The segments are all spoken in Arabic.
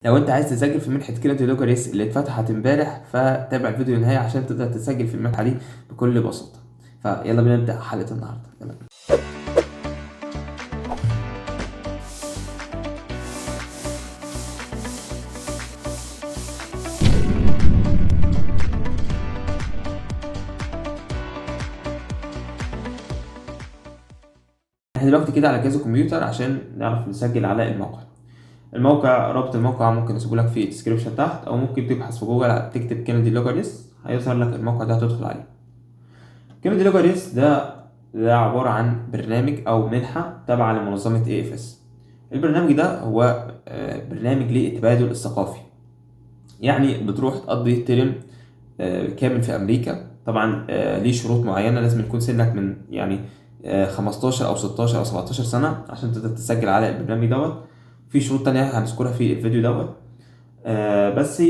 لو انت عايز تسجل في منحة كينيدي لوكاليس اللي اتفتحت امبارح، فتابع الفيديو للنهاية عشان تقدر تسجل في المنحة دي بكل بساطة. فيلا بينا نبدأ حلقة النهاردة. يلا بينا. احنا دلوقتي كده على جهاز الكمبيوتر عشان نعرف نسجل على الموقع. رابط الموقع ممكن اسيبه لك في الديسكربشن تحت، او ممكن تبحث في جوجل تكتب كينيدي لوكاليس هيظهر لك الموقع ده هتدخل عليه. كينيدي لوكاليس ده عبارة عن برنامج او منحة تابعة لمنظمة AFS. البرنامج ده هو برنامج للتبادل الثقافي. يعني بتروح تقضي ترم كامل في امريكا. طبعا ليه شروط معينه، لازم يكون سنك من 15 او 16 او 17 سنه عشان تقدر تسجل على البرنامج دوت. في شروط تانية هنذكرها في الفيديو دوت. بس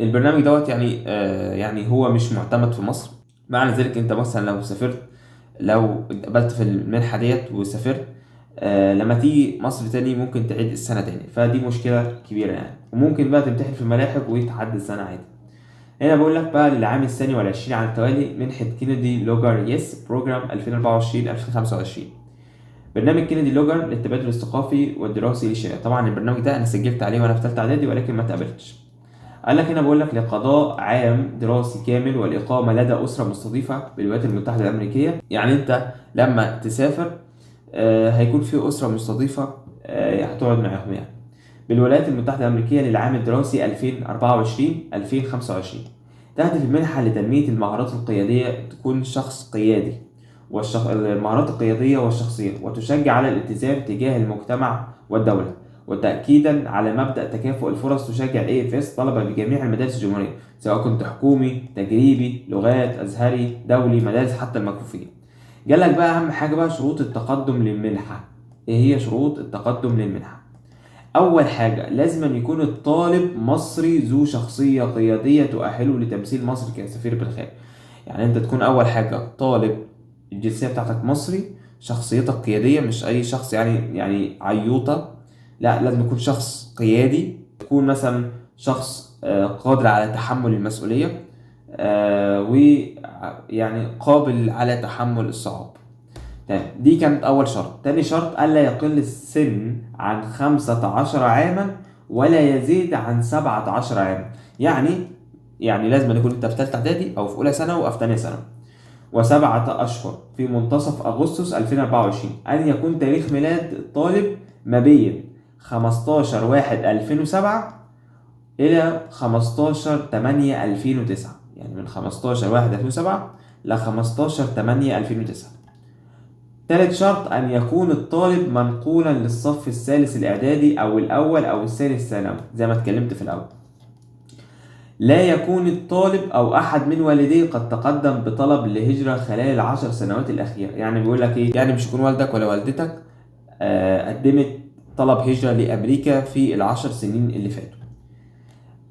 البرنامج دوت يعني هو مش معتمد في مصر. معنى ذلك انت مثلا لو اتقبلت في المنحه ديت وسافرت، لما تيجي مصر تاني ممكن تعيد السنه تاني، فدي مشكله كبيره يعني. وممكن بقى تمتحن في الملاحق وتعدي السنه عادي. هنا بقول لك بقى للعام الثاني والعشرين على التوالي منحة كينيدي لوجر يس بروجرام 2024-2025. برنامج كينيدي لوجر للتبادل الثقافي والدراسي للشباب. طبعا البرنامج ده انا سجلت عليه وانا في ثالثه اعدادي ولكن ما اتقبلتش. قال لك هنا بقول لك لقضاء عام دراسي كامل والاقامه لدى اسره مستضيفه بالولايات المتحده الامريكيه. يعني انت لما تسافر هيكون في اسره مستضيفه هتقعد معاهم يعني بالولايات المتحدة الأمريكية للعام الدراسي 2024-2025. تهدف المنحة لتنمية المهارات القيادية، تكون شخص قيادي المهارات القيادية والشخصية، وتشجع على الالتزام تجاه المجتمع والدولة. وتأكيدا على مبدأ تكافؤ الفرص، تشجع AFS طلبة بجميع المدارس الجمهورية سواء كنت حكومي، تجريبي، لغات، أزهري، دولي، مدارس حتى المكفوفين. جالك بقى أهم حاجة بقى شروط التقدم للمنحة. إيه هي شروط التقدم للمنحة؟ أول حاجة لازم أن يكون الطالب مصري ذو شخصية قيادية تؤهله لتمثيل مصر كسفير بالخارج. يعني أنت تكون أول حاجة طالب الجنسية بتاعتك مصري، شخصيتك قيادية، مش أي شخص يعني عيوطة. لا، لازم يكون شخص قيادي، تكون مثلا شخص قادر على تحمل المسؤولية، ويعني قابل على تحمل الصعاب. تمام، دي كانت أول شرط. تاني شرط ألا يقل السن عن 15 عاما ولا يزيد عن 17 عاما. يعني لازم يكون أنت في تالتة إعدادي أو في أولى ثانوي أو في تانية ثانوي، وسبعة أشهر في منتصف أغسطس 2024. أن يكون تاريخ ميلاد الطالب ما بين 15/1/2007 إلى 15/8/2009. يعني من 15/1/2007 ل 15/8/2009. تالت شرط أن يكون الطالب منقولا للصف الثالث الإعدادي أو الأول أو الثالث ثانوي زي ما اتكلمت في الأول. لا يكون الطالب أو أحد من والديه قد تقدم بطلب لهجرة خلال ال10 سنوات الأخيرة. يعني بيقول لك إيه؟ يعني مش يكون والدك ولا والدتك قدمت طلب هجرة لأمريكا في ال10 سنين اللي فاتوا.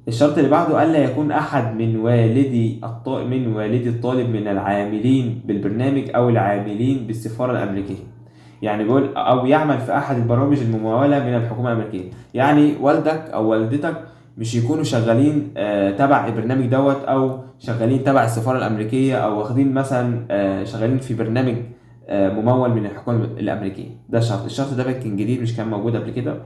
الشرط اللي بعده ألا يكون أحد من والدي الطالب من العاملين بالبرنامج أو العاملين بالسفارة الأمريكية. يعني بيقول أو يعمل في أحد البرامج الممولة من الحكومة الأمريكية. يعني والدك أو والدتك مش يكونوا شغالين تبع البرنامج دوت، أو شغالين تبع السفارة الأمريكية، أو واخدين مثلا شغالين في برنامج ممول من الحكومة الأمريكية. ده الشرط ده كان جديد، مش كان موجود قبل كده.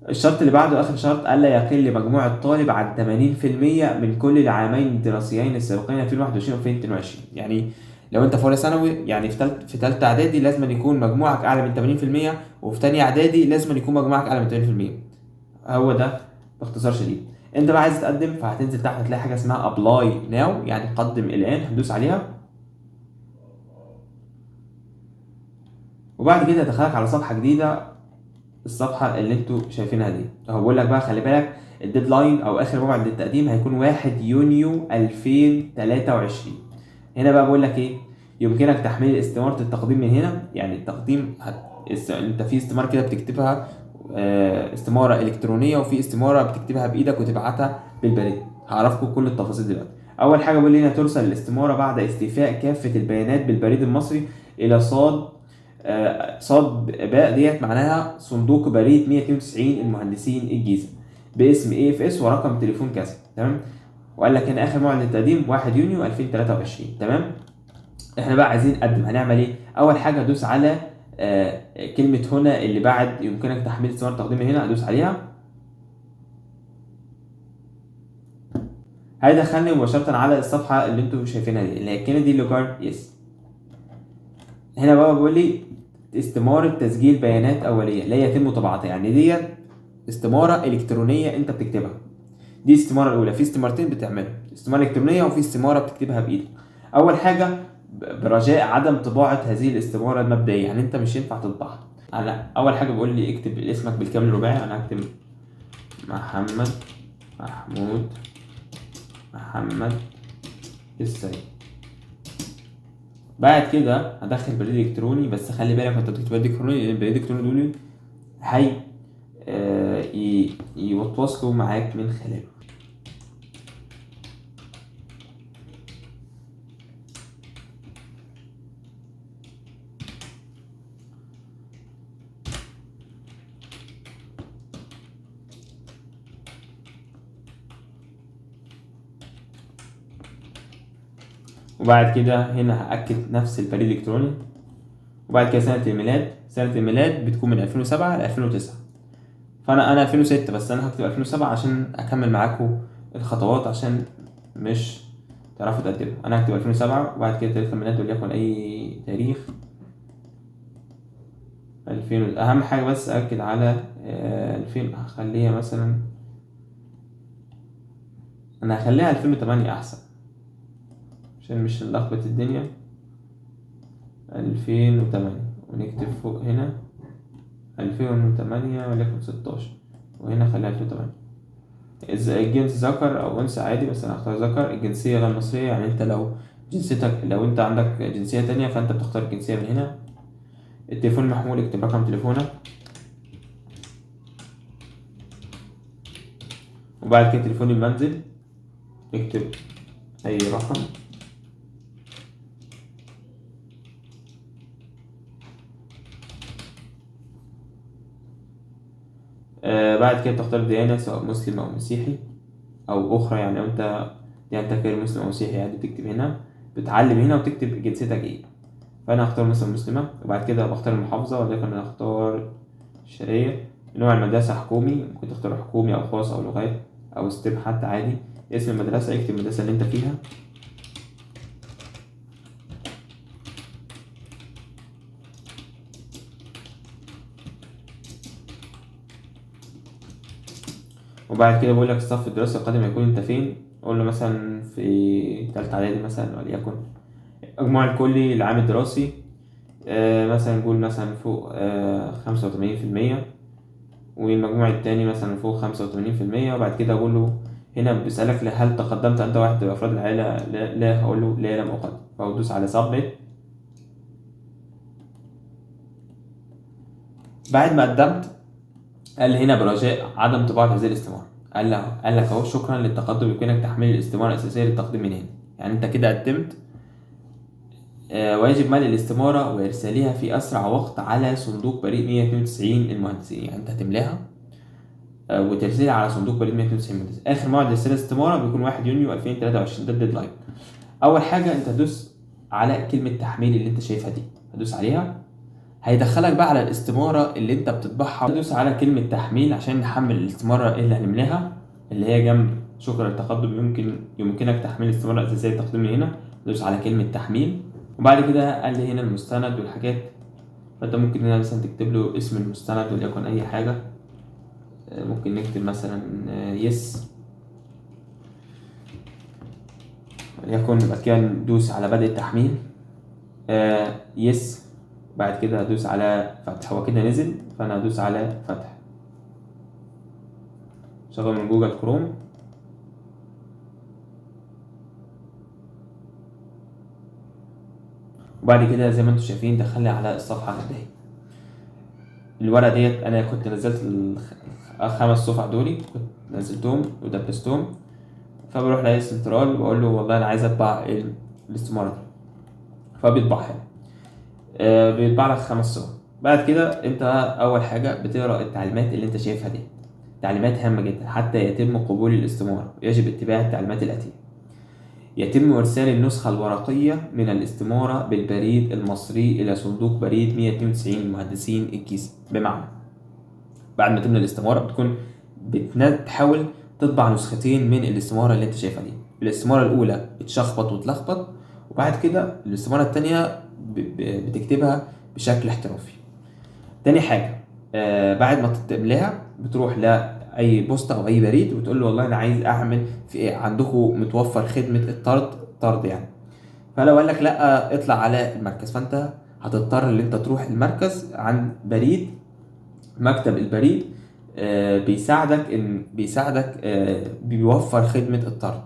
الشرط اللي بعده آخر شرط ألا يقل مجموع الطالب عن 80% من كل العامين الدراسيين السابقين 2021 و 2022. يعني لو انت في اولى ثانوي، يعني في ثالثه اعدادي لازم يكون مجموعك اعلى من 80%، وفي ثانيه اعدادي لازم يكون مجموعك اعلى من 80%. هو ده باختصار شديد. انت بقى عايز تقدم، فهتنزل تحت هتلاقي حاجه اسمها ابلاي ناو، يعني قدم الان. هتدوس عليها وبعد كده هتدخلك على صفحه جديده، الصفحه اللي انتوا شايفينها دي. هو بيقول لك بقى خلي بالك الديدلاين او اخر موعد للتقديم هيكون 1 يونيو 2023. هنا بقى بقول لك ايه؟ يمكنك تحميل استمارة التقديم من هنا. يعني التقديم انت في استمارة كده بتكتبها، استمارة الكترونية، وفي استمارة بتكتبها بايدك وتبعتها بالبريد. هعرفكم كل التفاصيل دلوقتي. اول حاجة بقول لي هنا ترسل الاستمارة بعد استيفاء كافة البيانات بالبريد المصري الى صاد صاد باء ديت معناها صندوق بريد 192 المهندسين الجيزة باسم AFS ورقم تليفون كذا. تمام. وقال لك هنا اخر موعد للتقديم 1 يونيو 2023. تمام. احنا بقى عايزين نقدم، هنعمل ايه؟ اول حاجه ادوس على كلمه هنا اللي بعد يمكنك تحميل استمارة تقديم من هنا، ادوس عليها. هيدخلني مباشره على الصفحه اللي انتوا شايفينها دي اللي هي كينيدي لوجار يس. هنا بقى بيقول لي استماره تسجيل بيانات اوليه لا يتم طباعتها، يعني دي استماره الكترونيه انت بتكتبها. دي الاستماره الاولى. في استمارتين بتعملها، استماره الكترونيه وفي استماره بتكتبها بايدك. اول حاجه برجاء عدم طباعه هذه الاستماره المبدئيه، يعني انت مش ينفع تطبعها. على اول حاجه بيقول لي اكتب اسمك بالكامل رباعي، انا هكتب محمد محمود محمد السيد. بعد كده هدخل بريد الكتروني، بس خلي بالك وانت بتكتب بريد الكتروني لان البريد الالكتروني دول هي يتواصلوا معاك من خلاله. وبعد كده هنا هأكد نفس البريد الإلكتروني. وبعد كده سنة الميلاد، سنة الميلاد بتكون من 2007 ل 2009، فأنا 2006 بس أنا هكتب 2007 عشان أكمل معاكم الخطوات عشان مش تعرفوا تقدموا. أنا هكتب 2007 وبعد كده تاريخ الميلاد وليكن أي تاريخ 2000. أهم حاجة بس أكد على 2000، هخليها مثلا، أنا هخليها 2008 أحسن عشان مش نلخبط الدنيا. 2008 ونكتب فوق هنا 2008 وليكن 16 وهنا خليها 2008. الجنس ذكر أو أنثى عادي، بس أنا هختار ذكر. الجنسية غير مصرية، يعني أنت لو جنسيتك، لو أنت عندك جنسية تانية فأنت بتختار الجنسية من هنا. التليفون محمول، اكتب رقم تليفونك وبعد كده تليفون المنزل اكتب أي رقم. بعد كده تختار ديانة سواء مسلم أو مسيحي أو أخرى، يعني لو أنت ديانتك غير مسلم أو مسيحي عادي بتكتب هنا، بتعلم هنا وتكتب جنسيتك إيه. فأنا هختار مثلا مسلمة وبعد كده بختار المحافظة ولكن أنا هختار الشرقية. نوع المدرسة حكومي، ممكن تختار حكومي أو خاص أو لغات أو ستيب حتى عادي. اسم المدرسة اكتب المدرسة اللي أنت فيها. وبعد كده بقول لك الصف الدراسي القادم هيكون أنت فين، قول له مثلا في تالتة إعدادي مثلا وليكن. المجموع الكلي للعام الدراسي مثلا نقول مثلا فوق 85%، والمجموع التاني مثلا فوق 85%. وبعد كده أقول له هنا بيسألك هل تقدمت أنت واحد من أفراد العائلة؟ لا هقول له لا لم أقدم، فأدوس على سبميت. بعد ما قدمت قال لي هنا برجاء عدم طباعة هذه الاستمارة. قال لك أهو شكرا للتقدم، يمكنك تحميل الاستمارة الأساسية للتقديم من هنا. يعني أنت كده قدمت ويجب ملء الاستمارة وإرسالها في أسرع وقت على صندوق بريد 192 المهندسين. يعني أنت هتملاها وترسلها على صندوق بريد 192 المهندسين. آخر موعد لإرسال الاستمارة بيكون 1 يونيو 2023، ده الديدلاين. أول حاجة أنت هتدوس على كلمة تحميل اللي أنت شايفها دي، هتدوس عليها هيدخلك بقى على الاستمارة اللي أنت بتطبعها. هتدوس على كلمة تحميل عشان نحمل الاستمارة اللي هنملاها اللي هي جنب شكرا للتقدم يمكنك تحميل الاستمارة الأساسية للتقديم من هنا. دوس على كلمة تحميل وبعد كده قال لي هنا المستند والحاجات، فانت ممكن هنا مثلا تكتب له اسم المستند وليكن اي حاجة. ممكن نكتب مثلا يس وليكن. بعد كده ندوس على بدء التحميل يس. بعد كده هدوس على فتح، هو كده نزل فانا هدوس على فتح. شغل من جوجل كروم. وبعد كده زي ما انتم شايفين دخلني على الصفحة دي. الورقة ديت انا كنت نزلت الخمس صفح دولي، كنت نزلتهم ودبستهم، فبروح لاقي سنترال وبقول له والله انا عايز اطبع الاستمارة دي، فبيطبعها. بيطبع لك 5 صور. بعد كده انت اول حاجه بتقرا التعليمات اللي انت شايفها دي، تعليمات هامه جدا. حتى يتم قبول الاستماره يجب اتباع التعليمات الاتيه: يتم إرسال النسخة الورقية من الاستمارة بالبريد المصري إلى صندوق بريد 192 مهندسين الجيزة. بمعنى بعد ما تملى الاستمارة بتكون بتحاول تطبع نسختين من الاستمارة اللي انت شايفها دي. الاستمارة الأولى بتشخبط وتلخبط، وبعد كده الاستمارة التانية بتكتبها بشكل احترافي. تاني حاجة، بعد ما تملاها بتروح لأي بوسطة أو أي بريد وتقول له والله أنا عايز أعمل في إيه عندكم متوفر خدمة الطرد يعني. فلو قال لك لا اطلع على المركز، فأنت هتضطر إن أنت تروح المركز عن بريد مكتب البريد. بيساعدك بيوفر خدمة الطرد.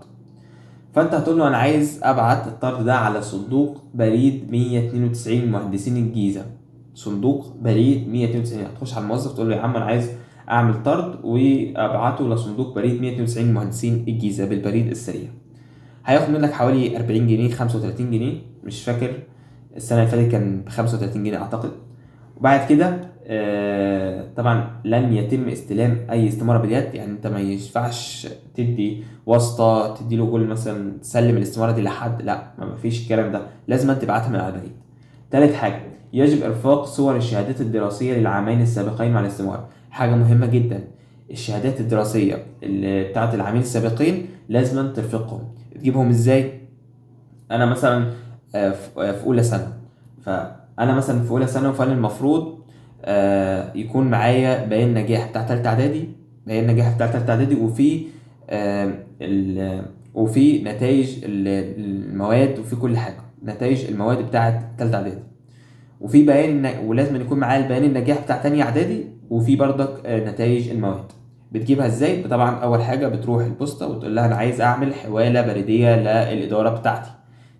فانت هتقول له انا عايز ابعت الطرد ده على صندوق بريد 192 مهندسين الجيزه. صندوق بريد 192 هتخش على الموظف تقول له يا عم انا عايز اعمل طرد وابعته لصندوق بريد 192 مهندسين الجيزه بالبريد السريع. هياخد منك حوالي 40 جنيه 35 جنيه، مش فاكر، السنه اللي فاتت كان ب 35 جنيه اعتقد. وبعد كده طبعا لن يتم استلام اي استماره باليد، يعني انت ما ينفعش تدي واسطه تدي له كل مثلا تسلم الاستماره دي لحد، لا ما فيش الكلام ده، لازم تبعتها من على البريد. تالت حاجه، يجب ارفاق صور الشهادات الدراسيه للعامين السابقين مع الاستماره. حاجه مهمه جدا، الشهادات الدراسيه اللي بتاعت العامين السابقين لازم ترفقهم. تجيبهم ازاي؟ انا مثلا في اولى سنه، فانا مثلا في اولى سنه فانا المفروض يكون معايا بيان نجاح بتاع تالتة اعدادي، بيان نجاح بتاع تالتة اعدادي، وفي نتائج المواد، وفي كل حاجه نتائج المواد بتاعه تالتة اعدادي، وفي ولازم يكون معايا البيان النجاح بتاع تانية اعدادي، وفي برضك نتائج المواد. بتجيبها ازاي؟ طبعا اول حاجه بتروح البوسطه وتقول لها انا عايز اعمل حواله بريديه للاداره بتاعتي.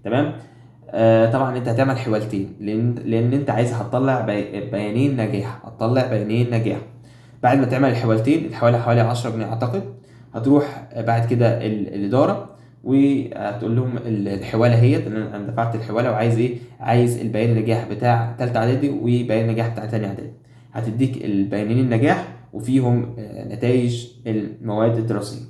تمام. طبعا انت هتعمل حوالتين لان انت عايز هتطلع بيانين نجاح، بعد ما تعمل الحوالتين، الحواله حوالي 10 جنيه اعتقد. هتروح بعد كده الاداره وهتقول لهم الحواله هي انا دفعت الحواله وعايز ايه، عايز البيان النجاح بتاع تالتة اعدادي وبيان النجاح بتاع تانية اعدادي. هتديك البيانين النجاح وفيهم نتائج المواد الدراسيه،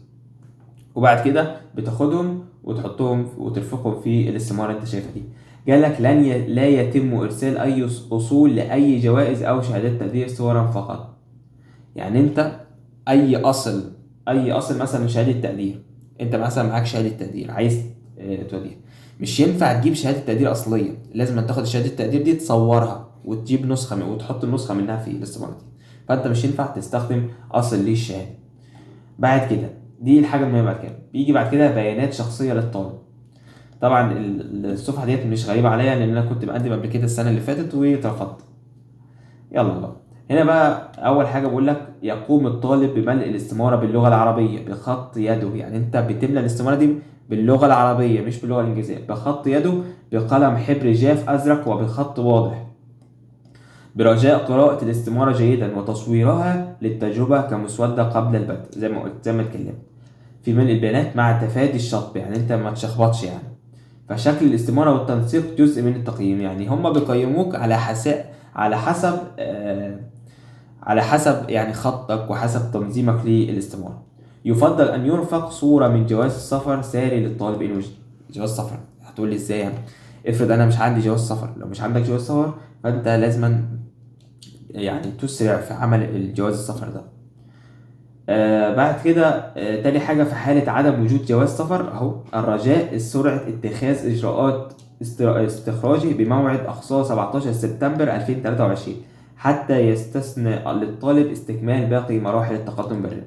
وبعد كده بتاخدهم وتحطهم وترفقهم في الاستمارة اللي انت شايفها دي. جالك لا يتم ارسال اي اصول لاي جوائز او شهادات تقدير صورا فقط. يعني انت اي اصل مثلا شهادة تقدير، انت مثلا معاك شهادة تقدير عايز توديها، مش ينفع تجيب شهادة تقدير اصلية، لازم تاخد شهادة التقدير دي تصورها وتجيب نسخة وتحط النسخة منها في الاستمارة دي. فانت مش ينفع تستخدم اصل للشهادة. بعد كده دي الحاجة المهمة. بعد كده بيجي بعد كده بيانات شخصية للطالب. طبعا الصفحة ديت مش غريبة عليا لأن أنا كنت مقدم قبل كده السنة اللي فاتت واترفضت. يلا بقى، هنا بقى أول حاجة بقول لك يقوم الطالب بملء الاستمارة باللغة العربية بخط يده. يعني أنت بتملى الاستمارة دي باللغة العربية مش باللغة الإنجليزية، بخط يده بقلم حبر جاف أزرق وبخط واضح، برجاء قراءة الاستمارة جيدا وتصويرها للتجربة كمسودة قبل البدء. زي ما قلت، زي ما اتكلمت في ملء البيانات مع تفادي الشطب، يعني انت ما تشخبطش يعني. فشكل الاستمارة والتنسيق جزء من التقييم، يعني هم بيقيموك على حسب على حسب يعني خطك وحسب تنظيمك للاستمارة. يفضل أن يرفق صورة من جواز السفر ساري للطالب إن وجد. جواز سفر هتقول لي إزاي يعني؟ افرض أنا مش عندي جواز سفر، لو مش عندك جواز سفر فأنت لازما يعني تسرع في عمل الجواز السفر ده. بعد كده تاني حاجة في حالة عدم وجود جواز سفر أهو، الرجاء سرعة اتخاذ إجراءات استخراجه بموعد أقصى 17 سبتمبر 2023 حتى يستثنى للطالب استكمال باقي مراحل التقدم بالرنج.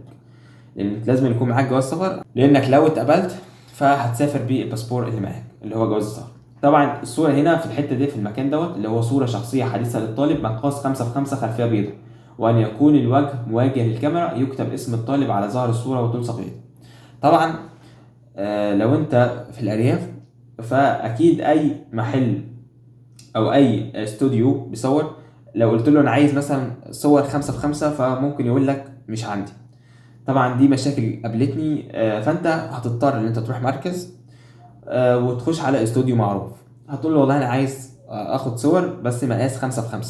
لأن لازم يكون معاك جواز سفر، لأنك لو اتقبلت فهتسافر بالباسبور اللي معاك اللي هو جواز السفر. طبعا الصورة هنا في الحتة دي في المكان دوت اللي هو صورة شخصية حديثة للطالب مقاس 5 في 5 خلفية بيضاء، وأن يكون الوجه مواجه للكاميرا، يكتب اسم الطالب على ظهر الصورة وتلصق بيده. طبعا لو أنت في الأرياف فأكيد أي محل أو أي استوديو بيصور لو قلت له أنا عايز مثلا صور 5 في 5 فممكن يقول لك مش عندي. طبعا دي مشاكل قابلتني، فأنت هتضطر إن أنت تروح مركز وتخش على استوديو معروف، هتقول له والله انا عايز اخد صور بس مقاس 5x5.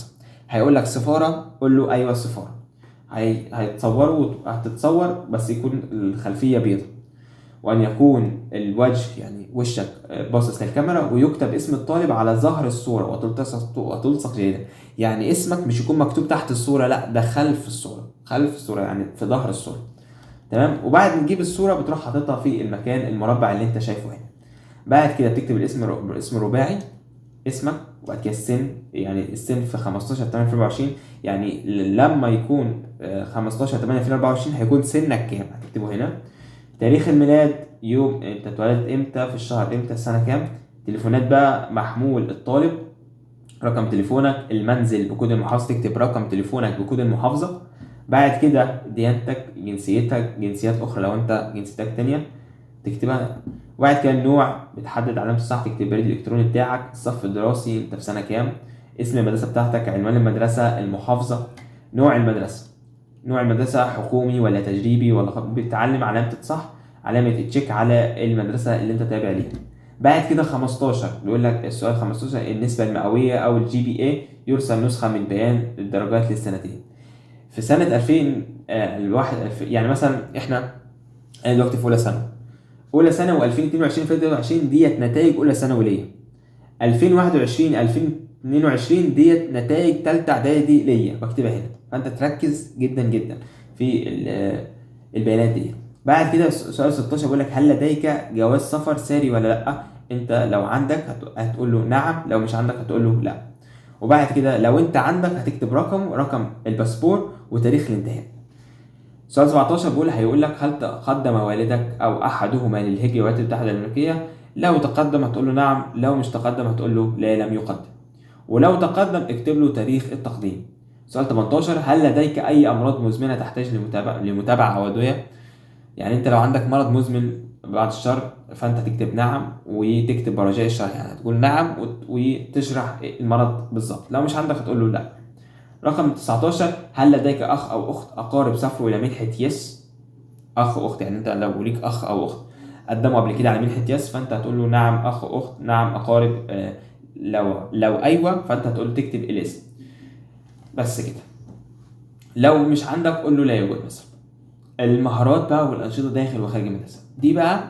هيقول لك سفاره، قول له ايوه السفاره. هيتصوروا، هتتصور بس يكون الخلفيه بيضاء، وان يكون الوجه يعني وشك باصص للكاميرا، ويكتب اسم الطالب على ظهر الصوره وتلصق جيدا. يعني اسمك مش يكون مكتوب تحت الصوره، لا ده خلف الصوره، خلف الصوره يعني في ظهر الصوره. تمام. وبعد ما تجيب الصوره بتروح حاططها في المكان المربع اللي انت شايفه هنا. بعد كده بتكتب الاسم رباعي، اسمك، وبعد كده السن، يعني السن في 15/8/2024، يعني لما يكون 15/8/2024 هيكون سنك كام، هتكتبه هنا. تاريخ الميلاد، يوم انت اتولدت امتى، في الشهر امتى، السنه كام. تليفونات بقى، محمول الطالب، رقم تليفونك، المنزل بكود المحافظه، تكتب رقم تليفونك بكود المحافظه. بعد كده ديانتك، جنسيتك، جنسيات اخرى لو انت جنسيتك تانية تكتبها. وبعد كده النوع، بتحدد علامه الصح، تكتب البريد الالكتروني بتاعك، الصف الدراسي انت في سنه كام، اسم المدرسه بتاعتك، عنوان المدرسه، المحافظه، نوع المدرسه، نوع المدرسة حكومي ولا تجريبي ولا بتعلم، علامة الصح، علامة تشيك على المدرسة اللي انت تابع ليها. بعد كده 15 بيقول لك السؤال 15 النسبة المئوية او الجي بي اي، يرسل نسخة من بيان الدرجات للسنتين. في سنة 2000 يعني مثلا انا دلوقتي في اولى ثانوي و2022 2023 ديت نتائج اولى ثانوي ليا. 2021 2022 ديت نتائج ثالثه اعدادي ليا، بكتبها هنا. فانت تركز جدا جدا في البيانات دي. بعد كده سؤال 16 بيقول لك هل لديك جواز سفر ساري ولا لا. انت لو عندك هتقول له نعم، لو مش عندك هتقول له لا. وبعد كده لو انت عندك هتكتب رقم الباسبور وتاريخ الانتهاء. سؤال 17 هيقول لك هل تقدم والدك او احدهما للهجرة الولايات المتحده الامريكيه. لو تقدم هتقول له نعم، لو مش تقدم هتقول له لا لم يقدم. ولو تقدم اكتب له تاريخ التقديم. سؤال 18 هل لديك اي امراض مزمنه تحتاج لمتابعه او ادويه. يعني انت لو عندك مرض مزمن بعد الشر فانت تكتب نعم وتكتب برجاء الشرح، يعني تقول نعم وتشرح المرض بالظبط. لو مش عندك هتقول له لا. رقم 19 هل لديك اخ او اخت اقارب سافروا الى منحه يس. اخ واخت، يعني انت لو ليك اخ او اخت قدموا قبل كده على منحه يس فانت هتقول له نعم اخ واخت، نعم اقارب. لو ايوه فانت هتقول تكتب الاسم بس كده. لو مش عندك قول له لا يوجد مثلا. المهارات بقى والانشطه داخل وخارج المدرسه دي بقى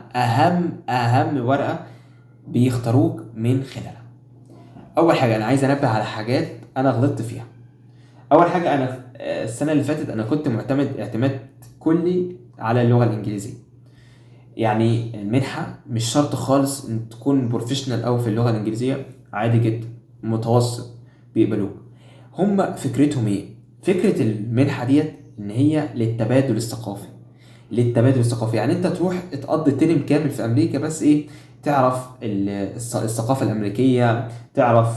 اهم ورقه بيختاروك من خلالها. اول حاجه انا عايز انبه على حاجات انا غلطت فيها. اول حاجه انا السنه اللي فاتت انا كنت معتمد اعتماد كلي على اللغه الانجليزيه. يعني المنحه مش شرط خالص ان تكون بروفيشنال او في اللغه الانجليزيه، عادي جدا متوسط بيقبلوك. هم فكرتهم ايه؟ فكره المنحه ديت ان هي للتبادل الثقافي. يعني انت تروح تقضي ترم كامل في امريكا، بس ايه؟ تعرف الثقافه الامريكيه، تعرف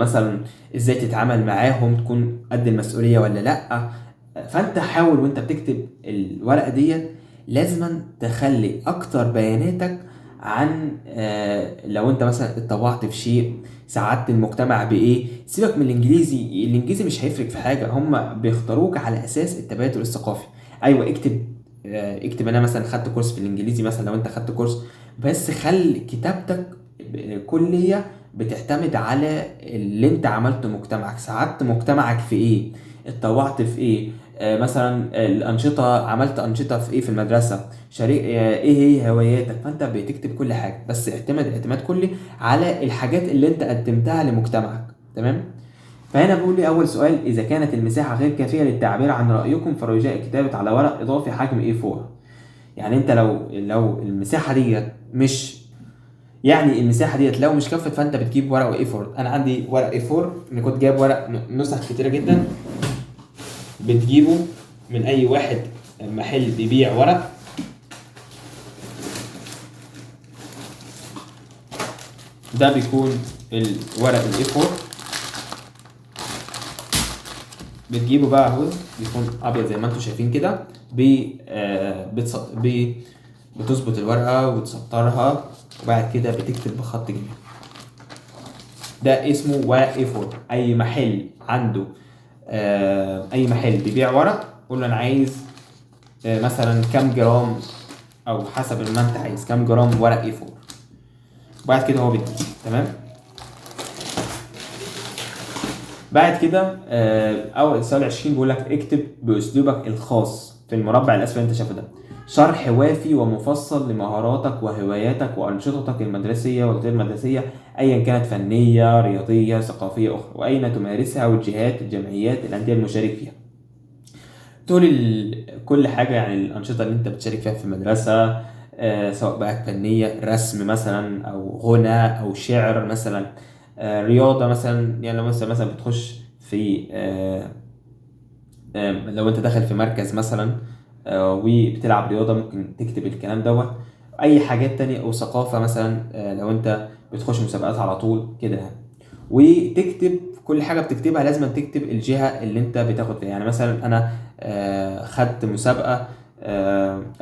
مثلا ازاي تتعامل معاهم، تكون قد المسؤوليه ولا لا. فانت حاول وانت بتكتب الورقه ديت لازما تخلي اكتر بياناتك عن لو انت مثلا اتطوعت في شيء، ساعدت المجتمع بايه. سيبك من الانجليزي مش هيفرق في حاجه، هم بيختاروك على اساس التبادل الثقافي. ايوه اكتب انا مثلا خدت كورس في الانجليزي، مثلا لو انت خدت كورس، بس خلي كتابتك كليه بتعتمد على اللي انت عملته مجتمعك، ساعدت مجتمعك في ايه، اتطوعت في ايه. مثلا الانشطه، عملت انشطه في ايه في المدرسه، شارك ايه هي هواياتك. فانت بتكتب كل حاجه، بس اعتماد كلي على الحاجات اللي انت قدمتها لمجتمعك. تمام. فهنا بيقول لي اول سؤال اذا كانت المساحه غير كافيه للتعبير عن رايكم فرجاء كتابه على ورق اضافي حجم A4. يعني انت لو المساحه دي مش، يعني المساحه ديت لو مش كفت فانت بتجيب ورق A4. انا عندي ورق A4، انا كنت جايب ورق نسخ كتيره جدا، بتجيبه من اي واحد محل بيبيع ورق. ده بيكون الورق A4، بتجيبه بقى اهو، بيكون ابيض زي ما انتم شايفين كده. بتظبط الورقه وتسطرها، وبعد كده بتكتب بخط جميل. ده اسمه ورق A4. اي محل عنده اي محل بيبيع ورق قول له انا عايز مثلا كام جرام، او حسب ما انت عايز كام جرام ورق A4، وبعد كده هو بيديك. تمام. بعد كده اول سؤال 20 بيقول لك اكتب باسلوبك الخاص في المربع الاسفل اللي انت شايفه ده شرح وافي ومفصل لمهاراتك وهواياتك وانشطتك المدرسيه والغير مدرسيه، ايا كانت فنيه رياضيه ثقافيه اخرى، واين تمارسها، والجهات الجمعيات الانديه المشارك فيها. تقول كل حاجه، يعني الانشطه اللي انت بتشارك فيها في المدرسه، سواء بقى فنيه رسم مثلا او غنى او شعر مثلا، رياضه مثلا. يعني لو مثلا بتخش في لو انت داخل في مركز مثلا وبتلعب رياضه ممكن تكتب الكلام دوت. اي حاجات تانية او ثقافه مثلا، لو انت بتخش مسابقات على طول كده يعني. وتكتب كل حاجه بتكتبها لازم تكتب الجهه اللي انت بتاخد فيها. يعني مثلا انا خدت مسابقه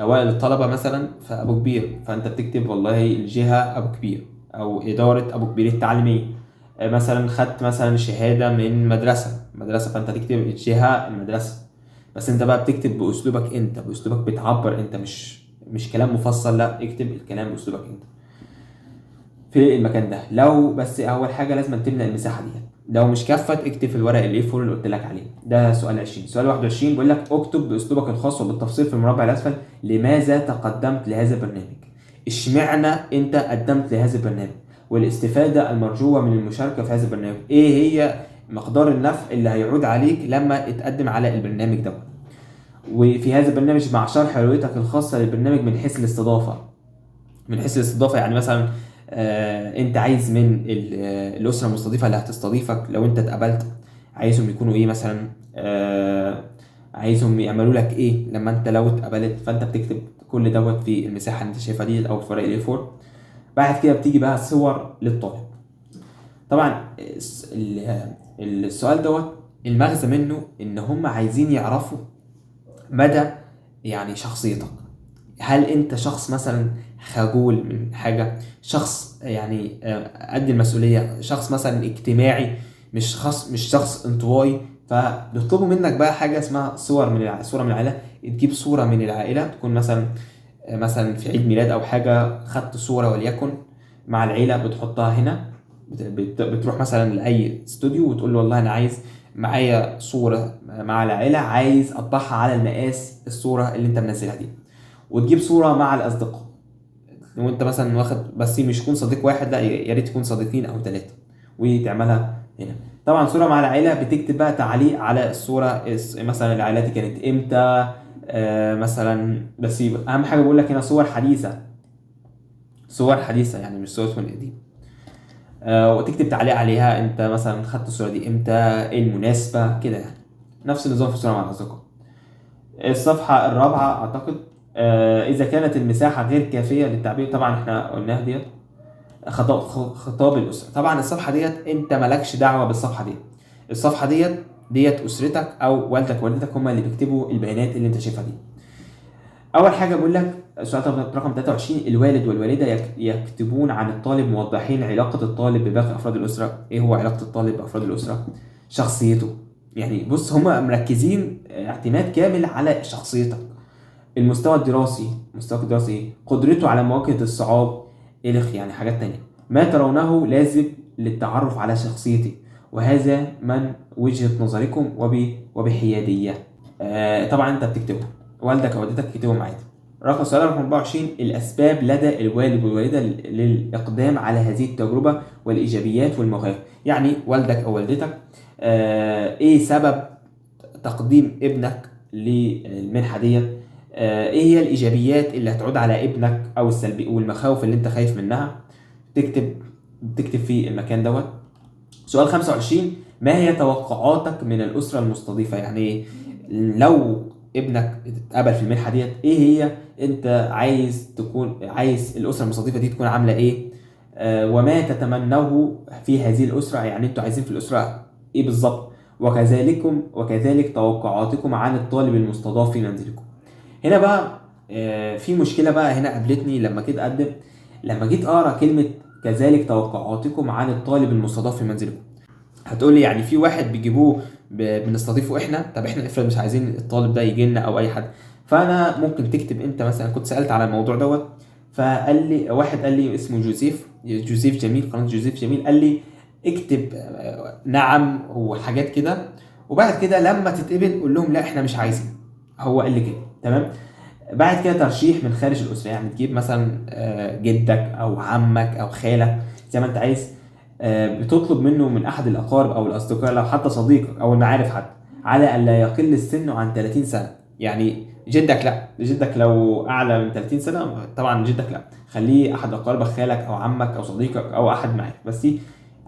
اوائل الطلبه مثلا في ابو كبير، فانت بتكتب والله الجهه ابو كبير او اداره ابو كبير التعليميه. مثلا خدت مثلا شهاده من مدرسه، فانت تكتب الجهه المدرسه. بس انت بقى بتكتب باسلوبك انت، باسلوبك بتعبر انت، مش كلام مفصل، لا اكتب الكلام باسلوبك انت في المكان ده. لو بس اول حاجه لازم تملى المساحه دي، لو مش كفت اكتب في الورق اللي A4 اللي قلت لك عليه. ده سؤال 20. سؤال 21 بيقول لك اكتب باسلوبك الخاص وبالتفصيل في المربع الاسفل لماذا تقدمت لهذا البرنامج. اشمعنى انت قدمت لهذا البرنامج، والاستفاده المرجوه من المشاركه في هذا البرنامج، ايه هي مقدار النفع اللي هيعود عليك لما تقدم على البرنامج ده. وفي هذا البرنامج مع شرح رؤيتك الخاصه للبرنامج من حيث الاستضافه. يعني مثلا انت عايز من الاسره المستضيفه اللي هتستضيفك لو انت اتقبلت، عايزهم يكونوا ايه مثلا، عايزهم يعملوا لك ايه لما انت لو اتقبلت. فانت بتكتب كل دوت في المساحه اللي انت شايفها دي او في ورق الاي 4. بعد كده بتيجي بقى صور للطالب. طبعا السؤال دوت المغزى منه ان هم عايزين يعرفوا مدى يعني شخصيتك. هل انت شخص مثلا خجول من حاجة، شخص يعني قد المسؤولية، شخص مثلا اجتماعي، مش شخص انطوائي. فبيطلبوا منك بقى حاجة اسمها صورة من العائلة. تجيب صورة من العائلة تكون مثلا في عيد ميلاد او حاجة خدت صورة وليكن مع العيلة، بتحطها هنا. بتروح مثلا لأي استوديو وتقول له والله انا عايز معايا صورة مع العائلة، عايز اطبعها على المقاس الصورة اللي انت منزلها دي. وتجيب صورة مع الأصدقاء، وأنت مثلا واخد بس مش يكون صديق واحد، لا يا ريت يكون صديقين أو ثلاثة، وتعملها هنا. طبعا صورة مع العائلة بتكتب بقى تعليق على الصورة، مثلا العائلة دي كانت إمتى مثلا. بس أهم حاجة بقول لك هنا صور حديثة، صور حديثة يعني مش صور تكون قديمة. وتكتب تعليق عليها، أنت مثلا خدت الصورة دي إمتى، إيه المناسبة كده يعني. نفس النظام في الصورة مع الأصدقاء. الصفحة الرابعة أعتقد إذا كانت المساحة غير كافية للتعبير. طبعا إحنا قلناها ديت خطاب الأسرة. طبعا الصفحة ديت أنت مالكش دعوة بالصفحة ديت. الصفحة ديت أسرتك أو والدك ووالدتك هم اللي بيكتبوا البيانات اللي أنت شايفها دي. أول حاجة بقول لك سؤال رقم 23 الوالد والوالدة يكتبون عن الطالب موضحين علاقة الطالب بباقي أفراد الأسرة. إيه هو علاقة الطالب بأفراد الأسرة؟ شخصيته. يعني بص هم مركزين اعتماد كامل على شخصيتك. مستواك الدراسي ايه، قدرته على مواجهة الصعاب، إلخ يعني حاجات تانية. ما ترونه لازم للتعرف على شخصيتي، وهذا من وجهة نظركم وبحيادية. طبعا انت بتكتبه، والدك او والدتك يكتبهم عادي. سؤال رقم 24 الأسباب لدى الوالد والوالدة للإقدام على هذه التجربة والإيجابيات والمخاوف. يعني والدك أو والدتك إيه سبب تقديم ابنك للمنحة ديت، ايه هي الايجابيات اللي هتعود على ابنك او السلبي والمخاوف اللي انت خايف منها. تكتب في المكان دوت. سؤال 25 ما هي توقعاتك من الاسره المستضيفه. يعني لو ابنك اتقبل في المنحه ديت، ايه هي انت عايز الاسره المستضيفه دي تكون عامله ايه، وما تتمنوه في هذه الاسره. يعني انتوا عايزين في الاسره ايه بالظبط، وكذلك توقعاتكم عن الطالب المستضاف في منزلكم. هنا بقى في مشكله بقى هنا قابلتني لما جيت اقرا كلمه كذلك توقعاتكم عن الطالب المستضاف في منزلكم. هتقول لي يعني في واحد بيجيبوه بنستضيفه احنا، طب احنا افرض مش عايزين الطالب ده يجي لنا او اي حد. فانا ممكن تكتب انت مثلا، كنت سالت على الموضوع دوت، فقال لي واحد قال لي اسمه جوزيف جميل، قناه جوزيف جميل، قال لي اكتب نعم وحاجات كده، وبعد كده لما تتقبل قول لهم لا احنا مش عايزين. هو قال لي كده تمام. بعد كده ترشيح من خارج الاسره، يعني تجيب مثلا جدك او عمك او خالك زي ما انت عايز، بتطلب منه من احد الاقارب او الاصدقاء لو حتى صديقك او المعارف حتى، على الا يقل السن عن 30 سنه. يعني جدك لا، جدك لو اعلى من 30 سنه طبعا جدك لا، خليه احد اقاربك، خالك او عمك او صديقك او احد معاك، بس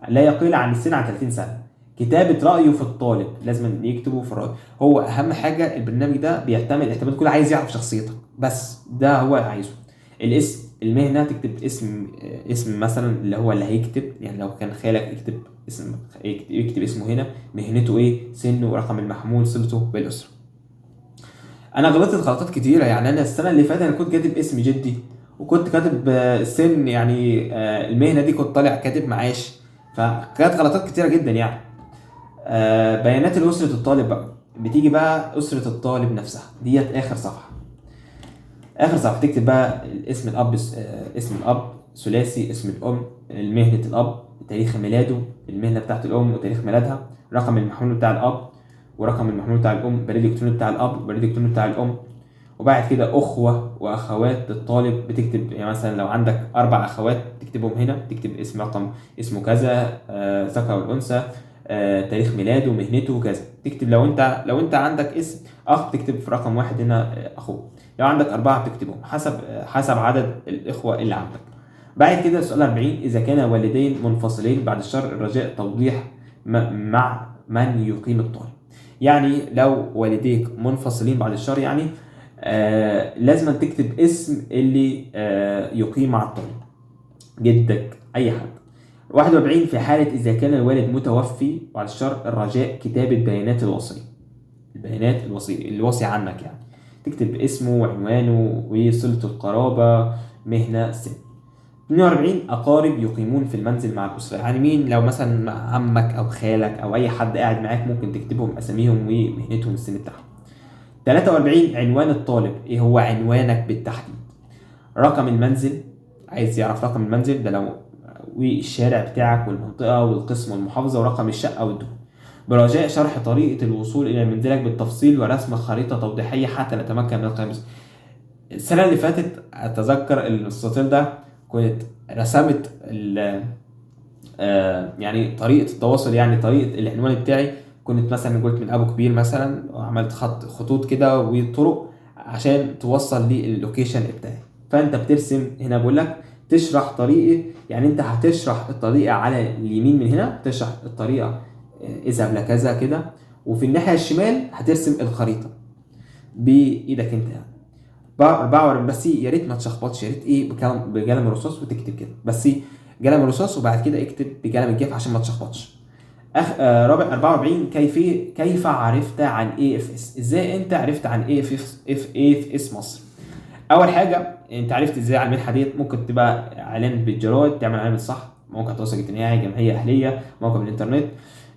لا يقل عن السن عن 30 سنه. كتابة رأيه في الطالب، لازم يكتبوا في الرأي. هو أهم حاجة البرنامج ده بيعتمد اعتماد كله، عايز يعرف شخصيتك بس، ده هو عايزه. الاسم، المهنة تكتب اسم مثلا اللي هو اللي هيكتب، يعني لو كان خالك يكتب اسم، يكتب اسمه هنا، مهنته ايه، سنه، رقم المحمول، صلته بالأسرة. انا غلطت غلطات كتيره، يعني انا السنه اللي فاتت انا كنت كاتب اسم جدي، وكنت كاتب السن، يعني المهنه دي كنت طالع كاتب معاش، فكانت غلطات كتيره جدا يعني. بيانات الأسرة الطالب بقى، بتيجي بقى أسرة الطالب نفسها ديت آخر صفحة. آخر صفحة تكتب بقى اسم الأب، اسم الأب ثلاثي، اسم الأم، مهنة الأب، تاريخ ميلاده، المهنة بتاعت الأم وتاريخ ميلادها، رقم المحمول بتاع الأب ورقم المحمول بتاع الأم، بريد إلكتروني بتاع الأب وبريد إلكتروني بتاع الأم. وبعد كده أخوة وأخوات الطالب، بتكتب يعني مثلا لو عندك 4 أخوات تكتبهم هنا، تكتب اسم، رقم اسمه كذا، ذكر أو الأنثى، تاريخ ميلاده ومهنته وكذا. تكتب لو أنت عندك اسم أخ تكتب في رقم 1 هنا أخوه. لو عندك 4 بتكتبهم حسب عدد الإخوة اللي عندك. بعد كده سؤال 40، إذا كان والدين منفصلين بعد الشر الرجاء توضيح مع من يقيم الطالب. يعني لو والديك منفصلين بعد الشر، يعني لازم تكتب اسم اللي يقيم مع الطالب، جدك، أي حد. 41، في حالة إذا كان الوالد متوفي بعد الشر الرجاء كتابة بيانات الوصي، البيانات الوصي عنك، يعني تكتب اسمه وعنوانه وصلة القرابة، مهنة، سن. 42، أقارب يقيمون في المنزل مع الأسرة، يعني مين؟ لو مثلا عمك أو خالك أو أي حد قاعد معاك ممكن تكتبهم أساميهم ومهنتهم السن بتاعهم. 43، عنوان الطالب، إيه هو عنوانك بالتحديد؟ رقم المنزل، عايز يعرف رقم المنزل ده لو، والشارع بتاعك والمنطقة والقسم والمحافظة، ورقم الشقة والدور. برجاء شرح طريقة الوصول إلى منزلك بالتفصيل ورسم خريطة توضيحية حتى نتمكن من القيام. السنة اللي فاتت أتذكر السطيل ده كنت رسمت يعني طريقة التواصل، يعني طريقة العنوان بتاعي، كنت مثلا قلت من أبو كبير مثلا، وعملت خطوط كده وطرق عشان توصل لي اللوكيشن بتاعي. فأنت بترسم هنا، بقول لك تشرح طريقة، يعني أنت هتشرح الطريقة على اليمين من هنا، تشرح الطريقة اذهب لكذا كده، وفي الناحية الشمال هترسم الخريطة بإيدك أنت يعني. 44، بس يا ريت ما تشخبطش، يا ريت ايه بقلم الرصاص وتكتب كده بس، قلم الرصاص وبعد كده اكتب بقلم الجاف عشان ما تشخبطش. رابع 44، كيف عرفت عن اي اف اس؟ ازاي انت عرفت عن اي اف اس مصر؟ اول حاجه انت عرفت ازاي على المنحه ديت، ممكن تبقى اعلان بالجرايد، تعمل اعلان صح، موقع تواصل اجتماعي، جمعيه اهليه، موقع من الانترنت،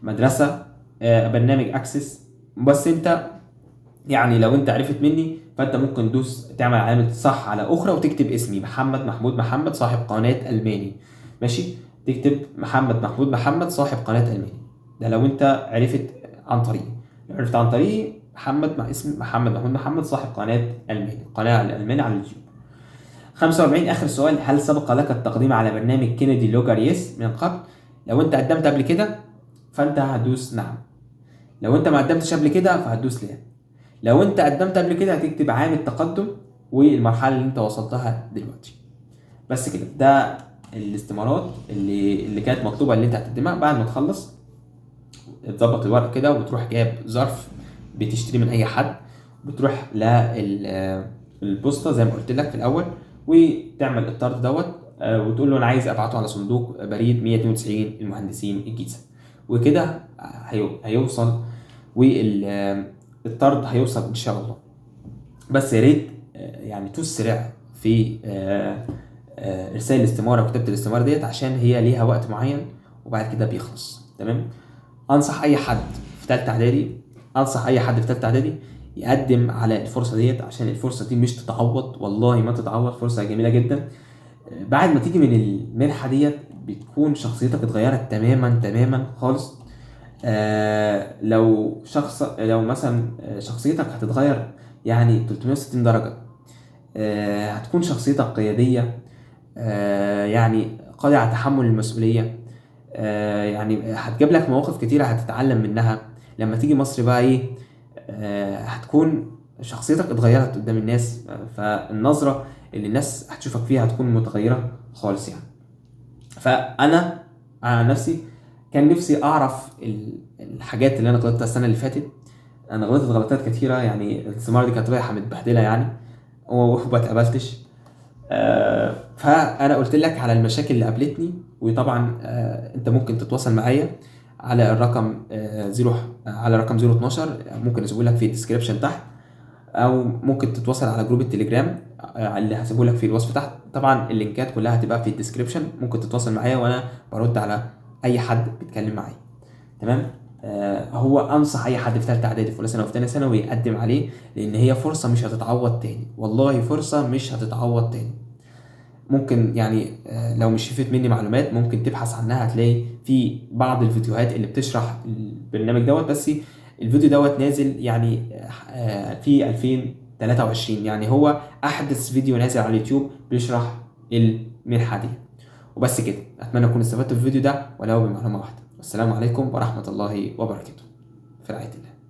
مدرسه، برنامج اكسس. بس انت يعني لو انت عرفت مني فانت ممكن تدوس تعمل علامة صح على اخرى وتكتب اسمي محمد محمود محمد صاحب قناة الماني، ماشي، تكتب محمد محمود محمد صاحب قناة الماني. ده لو انت عرفت عن طريقي. لو عرفت عن طريقي محمد مع اسم محمد محمود محمد صاحب قناة الماني، قناة الالماني على اليوتيوب. 45، اخر سؤال، هل سبق لك التقديم على برنامج كينيدي لوجر يس من قبل؟ لو انت قدمت قبل كده فانت هتدوس نعم، لو انت ما قدمتش قبل كده فهتدوس لا. لو انت قدمت قبل كده هتكتب عام التقدم والمرحله اللي انت وصلتها دلوقتي. بس كده، ده الاستمارات اللي كانت مطلوبه اللي انت هتقدمها. بعد ما تخلص تظبط الورق كده وتروح جايب ظرف بتشتري من اي حد، بتروح للبوسطه زي ما قلت لك في الاول، وتعمل الطرد دوت، وتقول له انا عايز ابعته على صندوق بريد 192 المهندسين الجيزه. وكده هيوصل، والطرد هيوصل ان شاء الله. بس يا ريت يعني تسرع في ارسال الاستماره وكتابه الاستماره ديت، عشان هي ليها وقت معين وبعد كده بيخلص. تمام. انصح اي حد في ثالثه اعدادي، يقدم على الفرصه ديت، عشان الفرصه دي مش تتعوض، والله ما تتعوض، فرصه جميله جدا. بعد ما تيجي من المنحه ديت بتكون شخصيتك اتغيرت تماما خالص. لو مثلا شخصيتك هتتغير يعني 360 درجة. هتكون شخصيتك قيادية، يعني قادر على تحمل المسؤولية. يعني هتجيب لك مواقف كتيرة هتتعلم منها. لما تيجي مصر بقى ايه، هتكون شخصيتك اتغيرت قدام الناس، فالنظرة اللي الناس هتشوفك فيها هتكون متغيرة خالص يعني. فأنا على نفسي كان نفسي أعرف الحاجات اللي أنا غلطتها السنة اللي فاتت. أنا غلطت غلطات كتيرة، يعني السمارة دي كانت رايحة متبهدلة يعني، وما اتقبلتش. فانا قلت لك على المشاكل اللي قابلتني، وطبعا انت ممكن تتواصل معايا على الرقم على رقم 012، ممكن اسيبه لك في الديسكريبشن تحت، او ممكن تتواصل على جروب التليجرام اللي هسيبه لك في الوصف تحت. طبعا اللينكات كلها هتبقى في الديسكريبشن، ممكن تتواصل معايا وانا برد على اي حد بيتكلم معايا. تمام. هو انصح اي حد في ثالثه اعدادي في اولى ثانوي وفي ثانيه ثانوي يقدم عليه، لان هي فرصه مش هتتعوض تاني، والله فرصه مش هتتعوض تاني. ممكن يعني لو مش شفت مني معلومات ممكن تبحث عنها، هتلاقي في بعض الفيديوهات اللي بتشرح البرنامج دوت. بس الفيديو دوت نازل يعني في 2023، يعني هو احدث فيديو نازل على اليوتيوب بيشرح المنحة دي. وبس كده، اتمنى اكون استفدت في الفيديو ده ولو بمعلومة واحدة. والسلام عليكم ورحمة الله وبركاته. في رعاية الله.